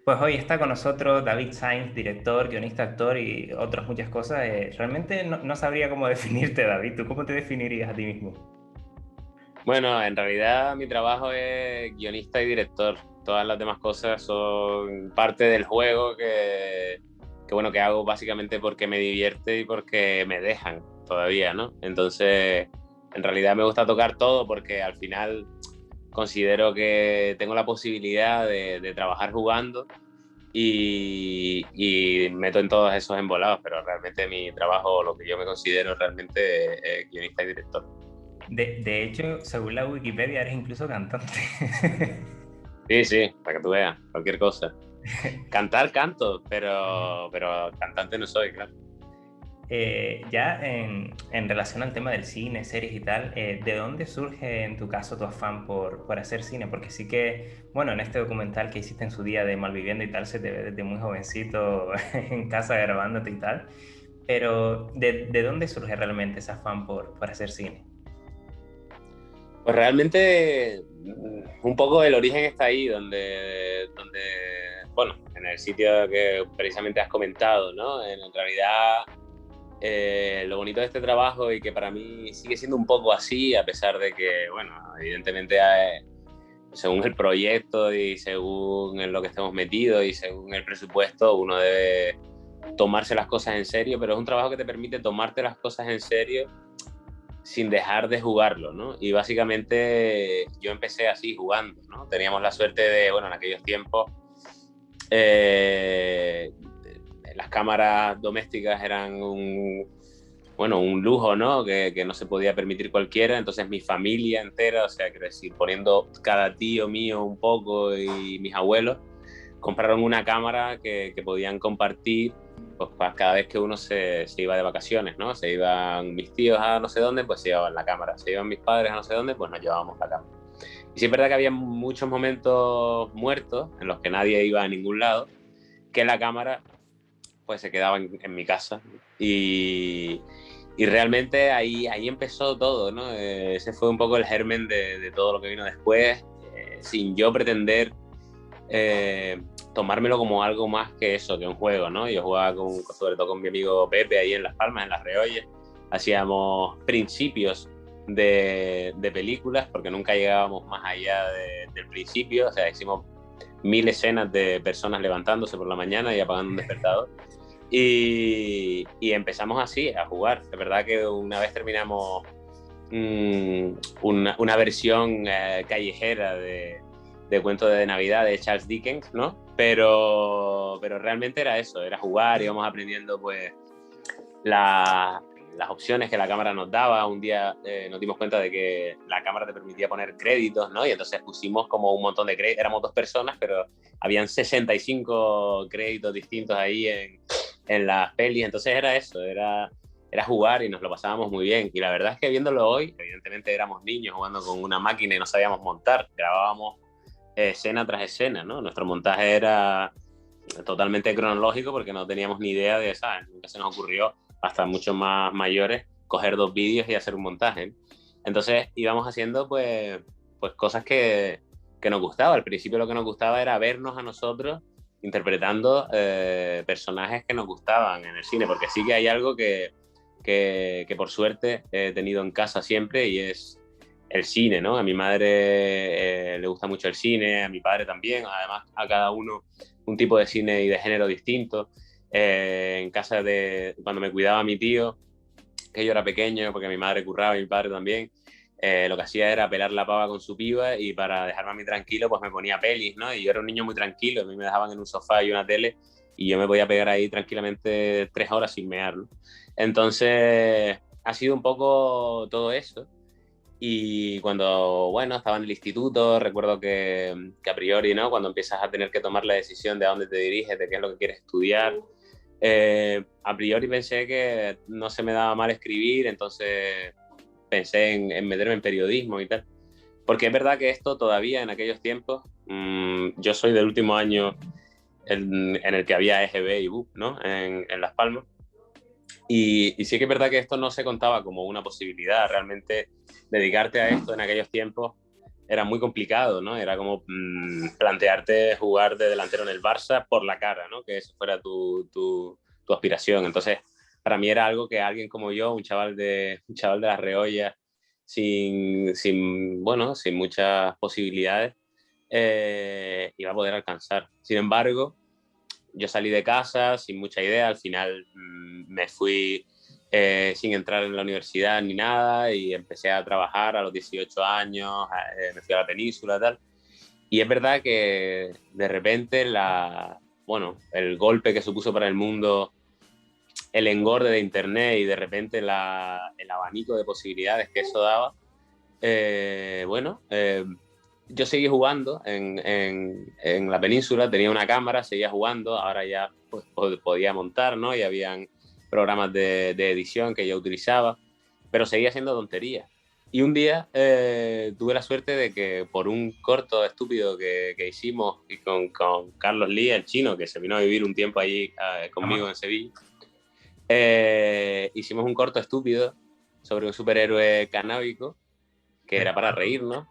Pues hoy está con nosotros David Sainz, director, guionista, actor y otras muchas cosas. Realmente no sabría cómo definirte, David. ¿Tú cómo te definirías a ti mismo? Bueno, en realidad mi trabajo es guionista y director. Todas las demás cosas son parte del juego que hago básicamente porque me divierte y porque me dejan todavía, ¿no? Entonces, en realidad me gusta tocar todo porque al final considero que tengo la posibilidad de trabajar jugando y meto en todos esos embolados, pero realmente mi trabajo, lo que yo me considero realmente es guionista y director. De hecho, según la Wikipedia, eres incluso cantante. Sí, sí, para que tú veas, cualquier cosa. Cantar, canto, pero cantante no soy, claro. Ya en relación al tema del cine, series y tal, ¿de dónde surge en tu caso tu afán por hacer cine? Porque sí que, bueno, en este documental que hiciste en su día de Malviviendo y tal, se te ve desde muy jovencito en casa grabándote y tal. Pero ¿de dónde surge realmente ese afán por hacer cine? Pues realmente un poco el origen está ahí, bueno, en el sitio que precisamente has comentado, ¿no? En realidad, lo bonito de este trabajo y que para mí sigue siendo un poco así, a pesar de que, bueno, evidentemente según el proyecto y según en lo que estemos metidos y según el presupuesto, uno debe tomarse las cosas en serio, pero es un trabajo que te permite tomarte las cosas en serio sin dejar de jugarlo, ¿no? Y básicamente yo empecé así jugando, ¿no? Teníamos la suerte de, bueno, en aquellos tiempos eh, las cámaras domésticas eran un lujo, ¿no? Que no se podía permitir cualquiera, entonces mi familia entera, o sea, quiero decir, poniendo cada tío mío un poco y mis abuelos, compraron una cámara que podían compartir pues, para cada vez que uno se iba de vacaciones, ¿no? Se iban mis tíos a no sé dónde, pues se llevaban la cámara. Se iban mis padres a no sé dónde, pues nos llevábamos la cámara. Y sí es verdad que había muchos momentos muertos en los que nadie iba a ningún lado, que la cámara pues se quedaba en mi casa. Y realmente ahí empezó todo, ¿no? Ese fue un poco el germen de todo lo que vino después, sin yo pretender eh, tomármelo como algo más que eso, que un juego, ¿no? Yo jugaba sobre todo con mi amigo Pepe ahí en Las Palmas, en Las Reolles, hacíamos principios de películas, porque nunca llegábamos más allá del principio, o sea, hicimos 1000 escenas de personas levantándose por la mañana y apagando un despertador. Y empezamos así a jugar. Es verdad que una vez terminamos una versión callejera de cuento de Navidad de Charles Dickens, ¿no? Pero realmente era eso, era jugar, íbamos aprendiendo pues la, las opciones que la cámara nos daba. Un día nos dimos cuenta de que la cámara te permitía poner créditos, ¿no? Y entonces pusimos como un montón de créditos, éramos dos personas, pero habían 65 créditos distintos ahí en las pelis, entonces era eso, era jugar y nos lo pasábamos muy bien. Y la verdad es que viéndolo hoy, evidentemente éramos niños jugando con una máquina y no sabíamos montar, grabábamos escena tras escena, ¿no? Nuestro montaje era totalmente cronológico porque no teníamos ni idea de, ¿sabes? Nunca se nos ocurrió, hasta mucho más mayores, coger dos vídeos y hacer un montaje, ¿no? Entonces íbamos haciendo pues cosas que nos gustaba. Al principio lo que nos gustaba era vernos a nosotros interpretando personajes que nos gustaban en el cine, porque sí que hay algo que por suerte he tenido en casa siempre y es el cine, ¿no? A mi madre le gusta mucho el cine, a mi padre también, además a cada uno un tipo de cine y de género distinto. En casa cuando me cuidaba mi tío, que yo era pequeño, porque mi madre curraba y mi padre también, lo que hacía era pelar la pava con su piba y para dejarme a mí tranquilo, pues me ponía pelis, ¿no? Y yo era un niño muy tranquilo, a mí me dejaban en un sofá y una tele y yo me podía pegar ahí tranquilamente 3 horas sin mear, ¿no? Entonces, ha sido un poco todo eso. Y cuando, bueno, estaba en el instituto, recuerdo que a priori, ¿no? Cuando empiezas a tener que tomar la decisión de a dónde te diriges, de qué es lo que quieres estudiar, a priori pensé que no se me daba mal escribir, entonces pensé en meterme en periodismo y tal. Porque es verdad que esto todavía en aquellos tiempos, yo soy del último año en el que había EGB y BUP, ¿no? En Las Palmas. Y sí que es verdad que esto no se contaba como una posibilidad. Realmente dedicarte a esto en aquellos tiempos era muy complicado, ¿no? Era como plantearte jugar de delantero en el Barça por la cara, ¿no? Que eso fuera tu aspiración. Entonces, para mí era algo que alguien como yo, un chaval de las Reollas, bueno, sin muchas posibilidades, iba a poder alcanzar. Sin embargo, yo salí de casa sin mucha idea, al final me fui sin entrar en la universidad ni nada y empecé a trabajar a los 18 años, me fui a la península y tal. Y es verdad que de repente bueno, el golpe que supuso para el mundo el engorde de Internet y de repente el abanico de posibilidades que eso daba, bueno, yo seguí jugando en la península, tenía una cámara, seguía jugando, ahora ya pues, podía montar, ¿no? Y habían programas de edición que yo utilizaba, pero seguía haciendo tonterías. Y un día tuve la suerte de que por un corto estúpido que hicimos y con Carlos Lía, el chino, que se vino a vivir un tiempo allí conmigo en Sevilla, hicimos un corto estúpido sobre un superhéroe canábico que era para reírnos,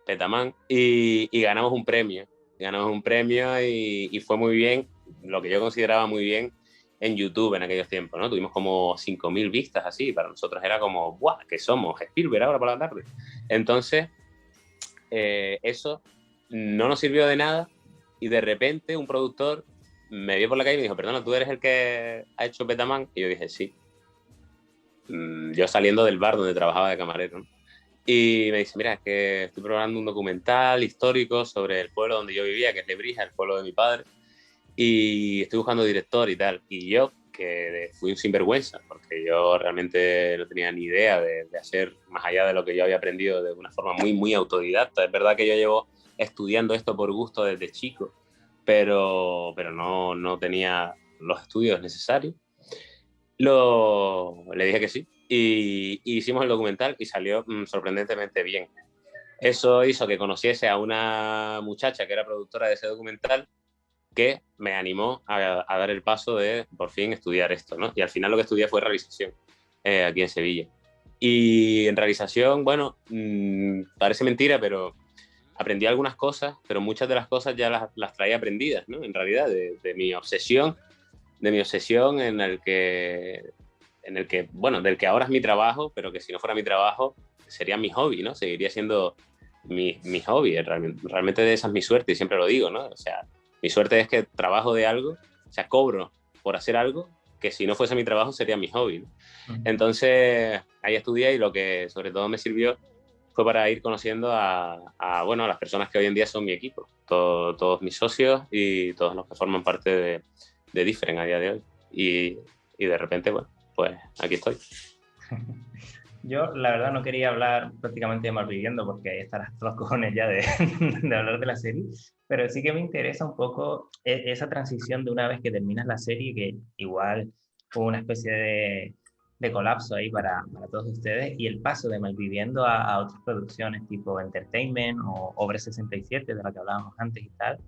Petaman, y ganamos un premio. Ganamos un premio y fue muy bien, lo que yo consideraba muy bien en YouTube en aquellos tiempos, ¿no? Tuvimos como 5.000 vistas así, para nosotros era como, ¡buah! ¿Qué somos? Spielberg ahora por la tarde. Entonces, eso no nos sirvió de nada y de repente un productor me vio por la calle y me dijo, perdona, ¿tú eres el que ha hecho Petaman? Y yo dije, sí. Yo saliendo del bar donde trabajaba de camarero, ¿no? Y me dice, mira, es que estoy probando un documental histórico sobre el pueblo donde yo vivía, que es Lebrija, el pueblo de mi padre, y estoy buscando director y tal. Y yo, que fui un sinvergüenza, porque yo realmente no tenía ni idea de hacer más allá de lo que yo había aprendido de una forma muy, muy autodidacta. Es verdad que yo llevo estudiando esto por gusto desde chico, pero no tenía los estudios necesarios. Le dije que sí y hicimos el documental y salió sorprendentemente bien. Eso hizo que conociese a una muchacha que era productora de ese documental que me animó a dar el paso de por fin estudiar esto, ¿no? Y al final lo que estudié fue realización aquí en Sevilla. Y en realización, bueno, parece mentira, pero aprendí algunas cosas, pero muchas de las cosas ya las traía aprendidas, ¿no? En realidad, de mi obsesión en el que, bueno, del que ahora es mi trabajo, pero que si no fuera mi trabajo sería mi hobby, ¿no? Seguiría siendo mi hobby, realmente esa es mi suerte y siempre lo digo, ¿no? O sea, mi suerte es que trabajo de algo, o sea, cobro por hacer algo que si no fuese mi trabajo sería mi hobby, ¿no? Entonces, ahí estudié y lo que sobre todo me sirvió fue para ir conociendo bueno, a las personas que hoy en día son mi equipo, todos mis socios y todos los que forman parte de Different a día de hoy. Y de repente, bueno, pues aquí estoy. Yo, la verdad, no quería hablar prácticamente de Malviviendo porque ahí estarás todos los cojones ya de, de hablar de la serie, pero sí que me interesa un poco esa transición de una vez que terminas la serie, que igual hubo una especie de colapso ahí para todos ustedes, y el paso de Malviviendo a otras producciones tipo Entertainment o Obra 67, de la que hablábamos antes y tal.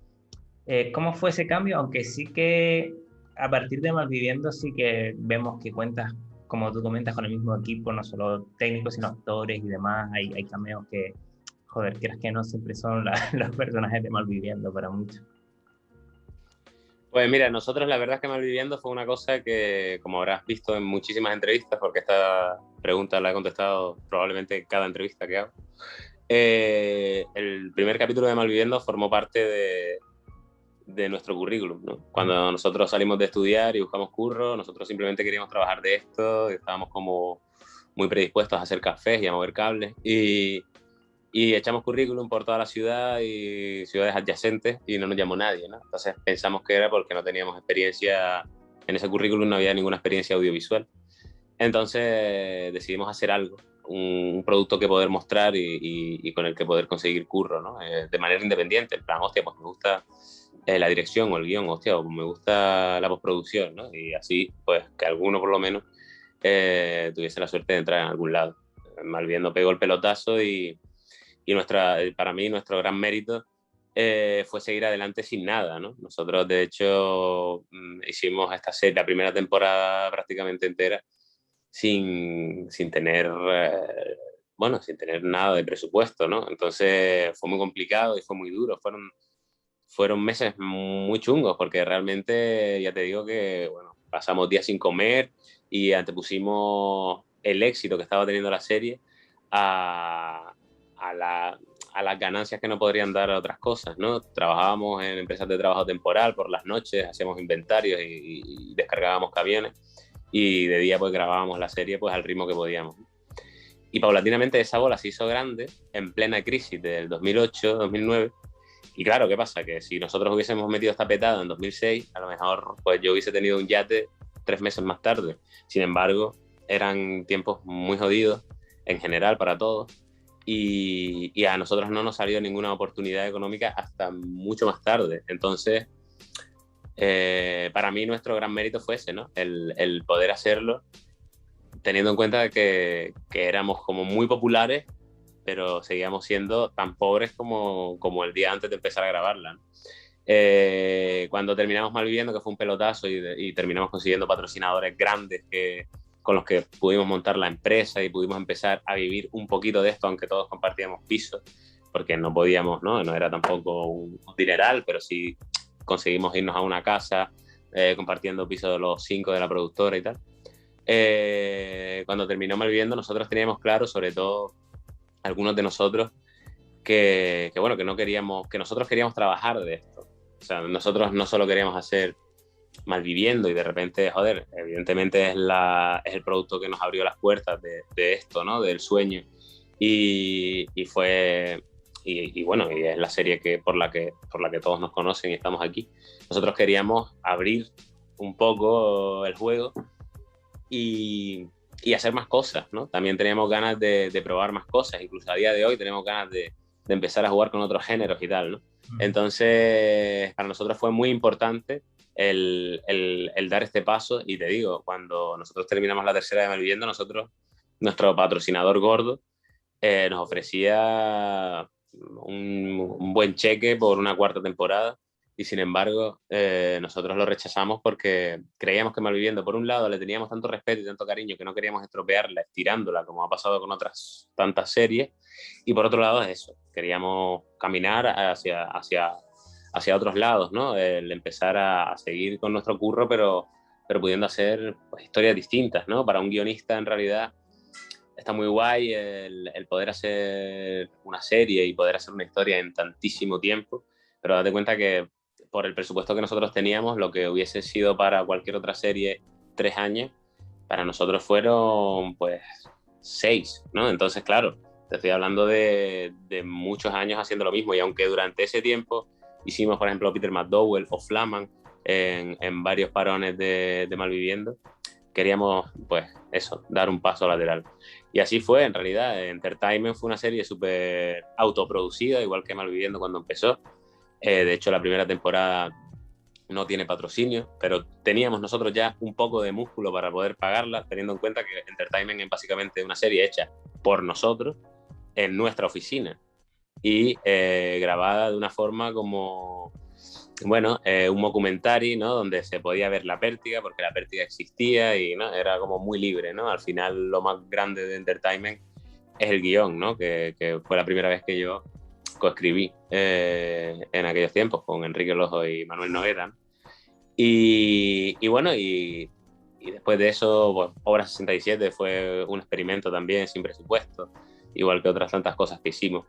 ¿Cómo fue ese cambio? Aunque sí que a partir de Malviviendo sí que vemos que cuentas, como tú comentas, con el mismo equipo, no solo técnicos, sino actores y demás. Hay cameos que, joder, quieras que no, siempre son los personajes de Malviviendo para muchos. Pues mira, nosotros la verdad es que Malviviendo fue una cosa que, como habrás visto en muchísimas entrevistas, porque esta pregunta la he contestado probablemente en cada entrevista que hago, el primer capítulo de Malviviendo formó parte de nuestro currículum, ¿no? Cuando nosotros salimos de estudiar y buscamos curro, nosotros simplemente queríamos trabajar de esto, y estábamos como muy predispuestos a hacer cafés y a mover cables y echamos currículum por toda la ciudad y ciudades adyacentes y no nos llamó nadie, ¿no? Entonces pensamos que era porque no teníamos experiencia, en ese currículum no había ninguna experiencia audiovisual. Entonces decidimos hacer algo, un producto que poder mostrar y con el que poder conseguir curro, ¿no? De manera independiente, en plan, hostia, pues me gusta la dirección o el guión, hostia, o me gusta la postproducción, ¿no? Y así, pues, que alguno por lo menos tuviese la suerte de entrar en algún lado. Malviendo pegó el pelotazo y para mí nuestro gran mérito fue seguir adelante sin nada, ¿no? Nosotros, de hecho, hicimos esta serie, la primera temporada prácticamente entera, sin tener bueno, sin tener nada de presupuesto, ¿no? Entonces fue muy complicado y fue muy duro. Fueron meses muy chungos porque realmente, ya te digo que, bueno, pasamos días sin comer y antepusimos el éxito que estaba teniendo la serie a, a, la, a las ganancias que no podrían dar otras cosas, ¿no? Trabajábamos en empresas de trabajo temporal por las noches, hacíamos inventarios y descargábamos camiones y de día pues grabábamos la serie pues al ritmo que podíamos. Y paulatinamente esa bola se hizo grande en plena crisis del 2008-2009. Y claro, ¿qué pasa? Que si nosotros hubiésemos metido esta petada en 2006, a lo mejor pues yo hubiese tenido un yate 3 meses más tarde. Sin embargo, eran tiempos muy jodidos en general para todos y a nosotros no nos salió ninguna oportunidad económica hasta mucho más tarde. Entonces, para mí nuestro gran mérito fue ese, ¿no? El poder hacerlo teniendo en cuenta que éramos como muy populares, pero seguíamos siendo tan pobres como el día antes de empezar a grabarla, ¿no? Cuando terminamos Malviviendo, que fue un pelotazo y terminamos consiguiendo patrocinadores grandes con los que pudimos montar la empresa y pudimos empezar a vivir un poquito de esto, aunque todos compartíamos pisos, porque no podíamos, no era tampoco un dineral, pero sí conseguimos irnos a una casa compartiendo pisos de los 5 de la productora y tal. Cuando terminó Malviviendo, nosotros teníamos claro, sobre todo algunos de nosotros, bueno, que no queríamos, que nosotros queríamos trabajar de esto. O sea, nosotros no solo queríamos hacer Malviviendo y de repente, joder, evidentemente es el producto que nos abrió las puertas de esto, ¿no? Del sueño. Y fue, y bueno, y es la serie por la que todos nos conocen y estamos aquí. Nosotros queríamos abrir un poco el juego y hacer más cosas, ¿no? También teníamos ganas de probar más cosas, incluso a día de hoy tenemos ganas de empezar a jugar con otros géneros y tal, ¿no? Entonces, para nosotros fue muy importante el dar este paso y te digo, cuando nosotros terminamos la tercera de Malviviendo, nuestro patrocinador gordo nos ofrecía un buen cheque por una cuarta temporada y sin embargo nosotros lo rechazamos porque creíamos que Malviviendo, por un lado, le teníamos tanto respeto y tanto cariño que no queríamos estropearla estirándola como ha pasado con otras tantas series y por otro lado es eso, queríamos caminar hacia otros lados, ¿no? El empezar a seguir con nuestro curro pero pudiendo hacer pues, historias distintas, ¿no? Para un guionista en realidad está muy guay el poder hacer una serie y poder hacer una historia en tantísimo tiempo, pero date cuenta que por el presupuesto que nosotros teníamos, lo que hubiese sido para cualquier otra serie 3 años, para nosotros fueron pues 6, ¿no? Entonces, claro, te estoy hablando de muchos años haciendo lo mismo y aunque durante ese tiempo hicimos, por ejemplo, Peter McDowell o Flaman en varios parones de Malviviendo, queríamos, pues, eso, dar un paso lateral. Y así fue, en realidad. Entertainment fue una serie súper autoproducida, igual que Malviviendo cuando empezó. De hecho, la primera temporada no tiene patrocinio, pero teníamos nosotros ya un poco de músculo para poder pagarla, teniendo en cuenta que Entertainment es básicamente una serie hecha por nosotros en nuestra oficina y grabada de una forma como bueno, un documentary, ¿no? Donde se podía ver la pértiga, porque la pértiga existía y ¿no? Era como muy libre, ¿no? Al final lo más grande de Entertainment es el guión, ¿no? Que fue la primera vez que yo coescribí en aquellos tiempos con Enrique Lojo y Manuel Noguera, ¿no? Y bueno, y después de eso, pues, Obra 67 fue un experimento también sin presupuesto, igual que otras tantas cosas que hicimos.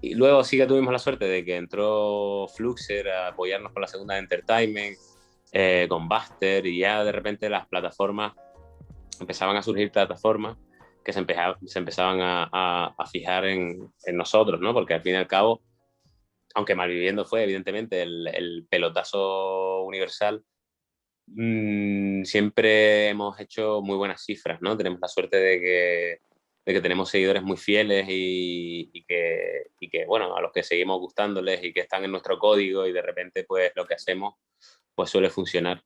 Y luego sí que tuvimos la suerte de que entró Fluxer a apoyarnos con la segunda de Entertainment, con Buster, y ya de repente las plataformas, empezaban a surgir plataformas que se empezaban a fijar en nosotros, ¿no? Porque al fin y al cabo, aunque Malviviendo fue evidentemente el pelotazo universal, siempre hemos hecho muy buenas cifras, ¿no? Tenemos la suerte de que tenemos seguidores muy fieles y que, bueno, a los que seguimos gustándoles y que están en nuestro código y de repente, pues, lo que hacemos, pues, suele funcionar.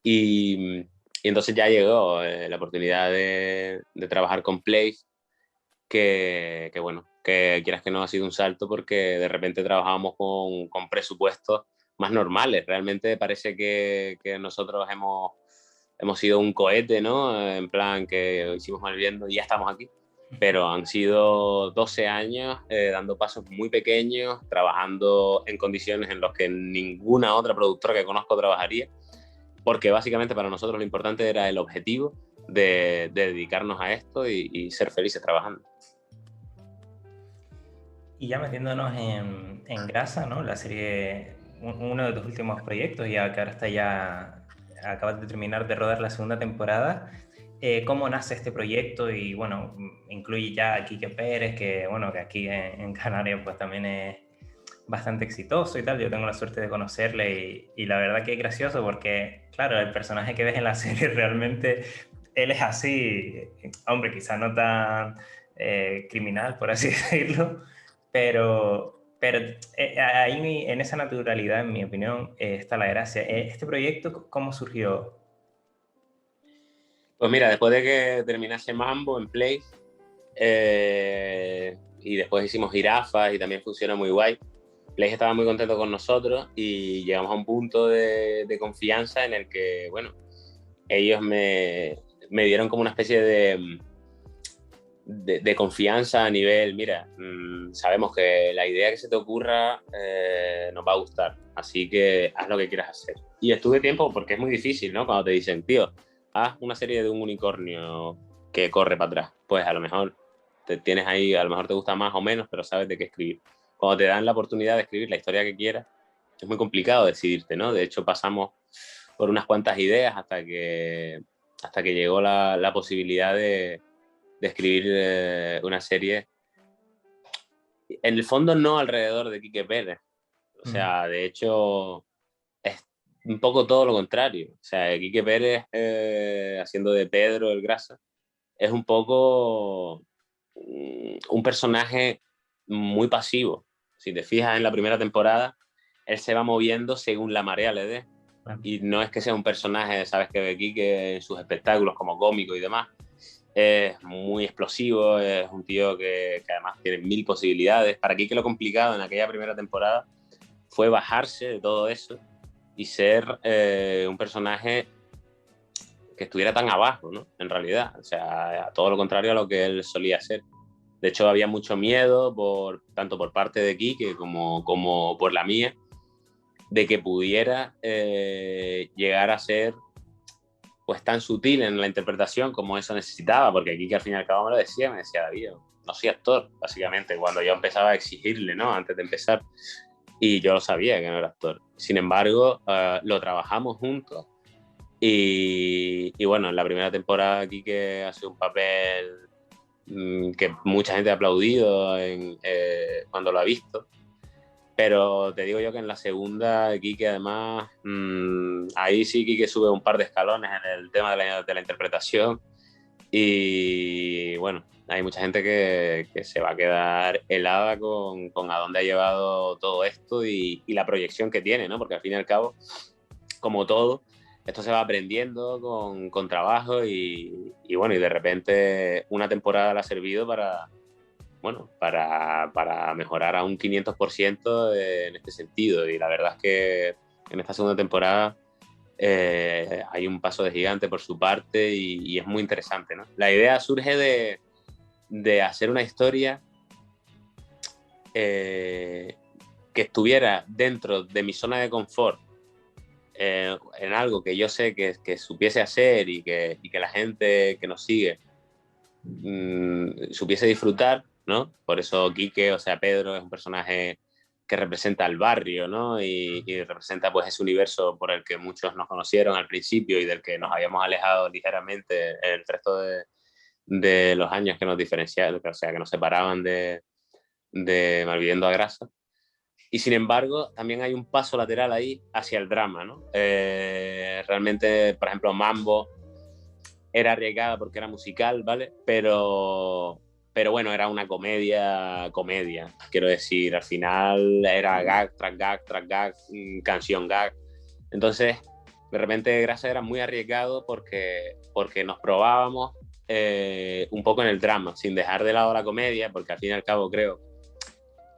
Y entonces ya llegó la oportunidad de trabajar con Play, que, bueno, que quieras que no ha sido un salto porque de repente trabajábamos con presupuestos más normales. Realmente parece que nosotros hemos sido un cohete, ¿no? En plan que hicimos Malviviendo y ya estamos aquí. pero han sido 12 años dando pasos muy pequeños, trabajando en condiciones en las que ninguna otra productora que conozco trabajaría, porque básicamente para nosotros lo importante era el objetivo de dedicarnos a esto y ser felices trabajando. Y ya metiéndonos en grasa, ¿no? La serie, uno de tus últimos proyectos, ya que ahora está ya, acabas de terminar de rodar la segunda temporada. ¿Cómo nace este proyecto? Y bueno, incluye ya a Quique Pérez, que bueno, que aquí en Canarias pues también es bastante exitoso y tal. Yo tengo la suerte de conocerle y la verdad que es gracioso porque, claro, el personaje que ves en la serie realmente, él es así, hombre, quizá no tan criminal, por así decirlo, pero ahí en esa naturalidad, en mi opinión, está la gracia. ¿Este proyecto cómo surgió? Pues mira, después de que terminase Mambo en Play, y después hicimos Jirafas y también funciona muy guay, Play estaba muy contento con nosotros y llegamos a un punto de confianza en el que, bueno, ellos me dieron como una especie de confianza a nivel, mira, sabemos que la idea que se te ocurra nos va a gustar, así que haz lo que quieras hacer. Y estuve tiempo, porque es muy difícil, ¿no? Cuando te dicen, tío, haz una serie de un unicornio que corre para atrás, pues a lo mejor te tienes ahí, a lo mejor te gusta más o menos, pero sabes de qué escribir. Cuando te dan la oportunidad de escribir la historia que quieras, es muy complicado decidirte, ¿no? De hecho, pasamos por unas cuantas ideas hasta que llegó la posibilidad de escribir una serie. En el fondo no alrededor de Quique Pérez. O sea, de hecho, es un poco todo lo contrario. O sea, Quique Pérez, haciendo de Pedro el Grasa, es un poco un personaje muy pasivo. Si te fijas en la primera temporada, él se va moviendo según la marea le dé. Y no es que sea un personaje, sabes, que ve Quique en sus espectáculos como cómico y demás. Es muy explosivo, es un tío que además tiene 1000 posibilidades. Para Quique lo complicado en aquella primera temporada fue bajarse de todo eso y ser un personaje que estuviera tan abajo, ¿no? En realidad, o sea, a todo lo contrario a lo que él solía ser. De hecho, había mucho miedo, tanto por parte de Quique como por la mía, de que pudiera llegar a ser pues tan sutil en la interpretación como eso necesitaba, porque aquí que al fin y al cabo me decía, David, no soy actor, básicamente, cuando yo empezaba a exigirle, ¿no? Antes de empezar, y yo lo sabía que no era actor. Sin embargo, lo trabajamos juntos y bueno, en la primera temporada aquí que hace un papel que mucha gente ha aplaudido cuando lo ha visto. Pero te digo yo que en la segunda, Quique además, ahí sí Quique sube un par de escalones en el tema de la interpretación. Y bueno, hay mucha gente que se va a quedar helada con a dónde ha llevado todo esto y la proyección que tiene, ¿no? Porque al fin y al cabo, como todo, esto se va aprendiendo con trabajo y bueno, y de repente una temporada le ha servido para mejorar a un 500% en este sentido. Y la verdad es que en esta segunda temporada hay un paso de gigante por su parte y es muy interesante, ¿no? La idea surge de hacer una historia que estuviera dentro de mi zona de confort, en algo que yo sé que supiese hacer y que la gente que nos sigue supiese disfrutar, ¿no? Por eso Quique, o sea, Pedro es un personaje que representa al barrio, ¿no? Y representa pues ese universo por el que muchos nos conocieron al principio y del que nos habíamos alejado ligeramente el resto de los años que nos diferenciaban, o sea, que nos separaban de Malviviendo a Grasa. Y sin embargo, también hay un paso lateral ahí hacia el drama, ¿no? Realmente, por ejemplo, Mambo era arriesgada porque era musical, ¿vale? Pero bueno, era una comedia, quiero decir, al final era gag tras gag tras gag, canción gag. Entonces, de repente Grasa era muy arriesgado porque nos probábamos un poco en el drama, sin dejar de lado la comedia, porque al fin y al cabo creo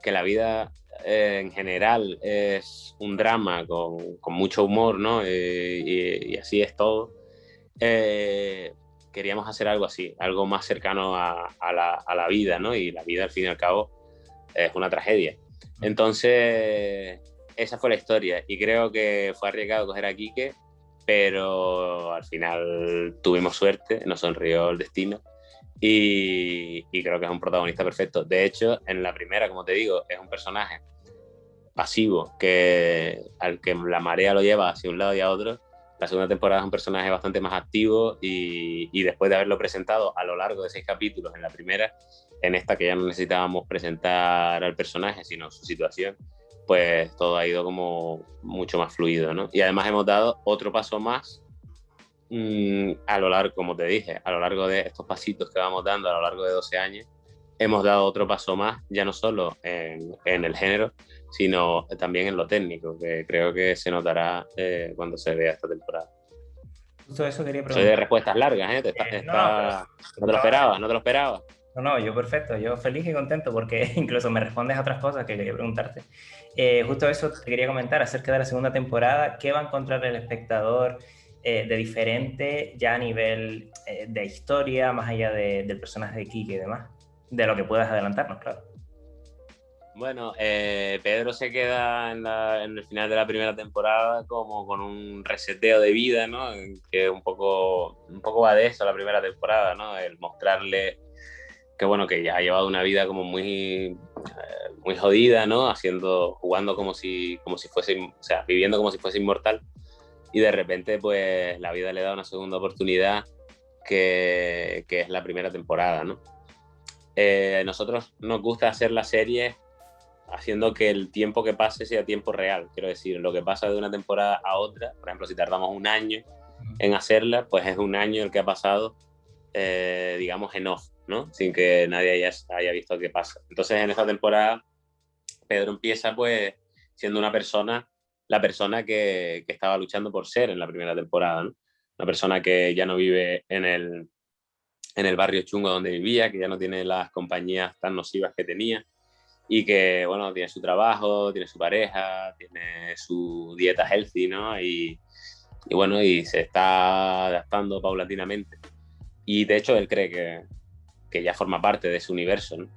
que la vida en general es un drama con mucho humor, ¿no? Y así es todo. queríamos hacer algo así, algo más cercano a la vida, ¿no? Y la vida, al fin y al cabo, es una tragedia. Entonces, esa fue la historia. Y creo que fue arriesgado coger a Quique, pero al final tuvimos suerte, nos sonrió el destino. Y creo que es un protagonista perfecto. De hecho, en la primera, como te digo, es un personaje pasivo al que la marea lo lleva hacia un lado y a otro. La segunda temporada es un personaje bastante más activo y después de haberlo presentado a lo largo de 6 capítulos en la primera, en esta que ya no necesitábamos presentar al personaje, sino su situación, pues todo ha ido como mucho más fluido, ¿no? Y además hemos dado otro paso más a lo largo, como te dije, a lo largo de estos pasitos que vamos dando a lo largo de 12 años, hemos dado otro paso más, ya no solo en el género, sino también en lo técnico, que creo que se notará cuando se vea esta temporada. Justo eso quería Soy de preguntar. respuestas largas, ¿eh? No, pero No te lo esperabas, no te lo esperabas. no, no, yo perfecto, yo feliz y contento porque incluso me respondes a otras cosas que quería preguntarte. Justo eso te quería comentar acerca de la segunda temporada. ¿Qué va a encontrar el espectador de diferente ya a nivel de historia, más allá del personaje de Kike y demás? De lo que puedas adelantarnos, claro. Bueno, Pedro se queda en el final de la primera temporada como con un reseteo de vida, ¿no? Que un poco va de eso la primera temporada, ¿no? El mostrarle que bueno, que ya ha llevado una vida como muy jodida, ¿no? Jugando como si fuese, o sea, viviendo como si fuese inmortal. Y de repente, pues, la vida le da una segunda oportunidad que es la primera temporada, ¿no? Nosotros nos gusta hacer la serie haciendo que el tiempo que pase sea tiempo real. Quiero decir, lo que pasa de una temporada a otra, por ejemplo, si tardamos un año en hacerla, pues es un año el que ha pasado, digamos, en off, ¿no? Sin que nadie haya visto qué pasa. Entonces, en esta temporada, Pedro empieza, pues, siendo la persona que estaba luchando por ser en la primera temporada, ¿no? Una persona que ya no vive en el barrio chungo donde vivía, que ya no tiene las compañías tan nocivas que tenía, y que, bueno, tiene su trabajo, tiene su pareja, tiene su dieta healthy, ¿no? Y bueno, y se está adaptando paulatinamente. Y de hecho él cree que ya forma parte de ese universo, ¿no?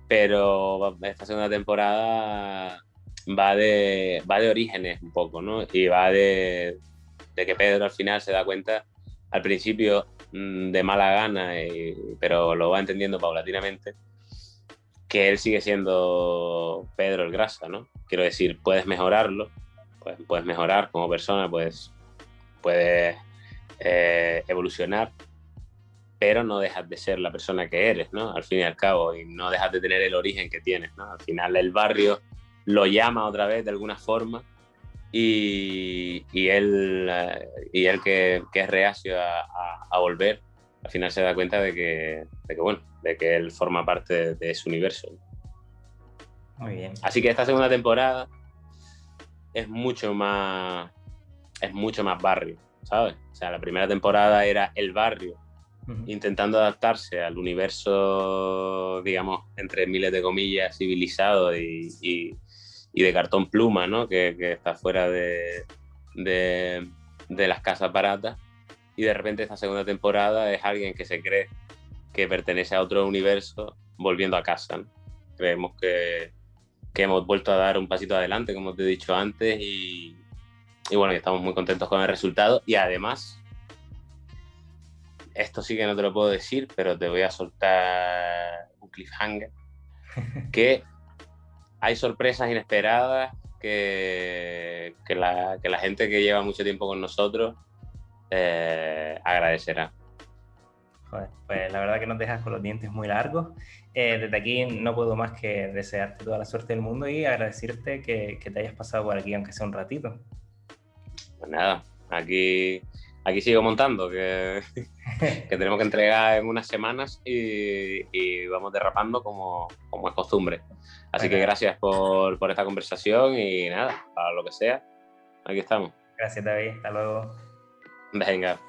Pero esta segunda temporada va de orígenes un poco, ¿no? Y va de que Pedro al final se da cuenta, al principio de mala gana, pero lo va entendiendo paulatinamente, que él sigue siendo Pedro el Grasa, ¿no? Quiero decir, puedes mejorarlo, puedes mejorar como persona, puedes evolucionar, pero no dejas de ser la persona que eres, ¿no? Al fin y al cabo, y no dejas de tener el origen que tienes, ¿no? Al final el barrio lo llama otra vez de alguna forma y él que es reacio a volver, al final se da cuenta de que él forma parte de ese universo. Muy bien. Así que esta segunda temporada es mucho más barrio, ¿sabes? O sea, la primera temporada era el barrio intentando adaptarse al universo, digamos, entre miles de comillas, civilizado y de cartón pluma, ¿no? Que está fuera de las casas baratas. Y de repente esta segunda temporada es alguien que se cree que pertenece a otro universo volviendo a casa, ¿no? Creemos que hemos vuelto a dar un pasito adelante, como te he dicho antes, y bueno, estamos muy contentos con el resultado. Y además, esto sí que no te lo puedo decir, pero te voy a soltar un cliffhanger, que hay sorpresas inesperadas que la gente que lleva mucho tiempo con nosotros agradecerá. Joder, pues la verdad que nos dejas con los dientes muy largos. Desde aquí no puedo más que desearte toda la suerte del mundo y agradecerte que te hayas pasado por aquí, aunque sea un ratito. Pues nada, aquí sigo montando, que tenemos que entregar en unas semanas y vamos derrapando como es costumbre. Así que gracias por esta conversación y nada, para lo que sea, aquí estamos. Gracias, David. Hasta luego. Venga.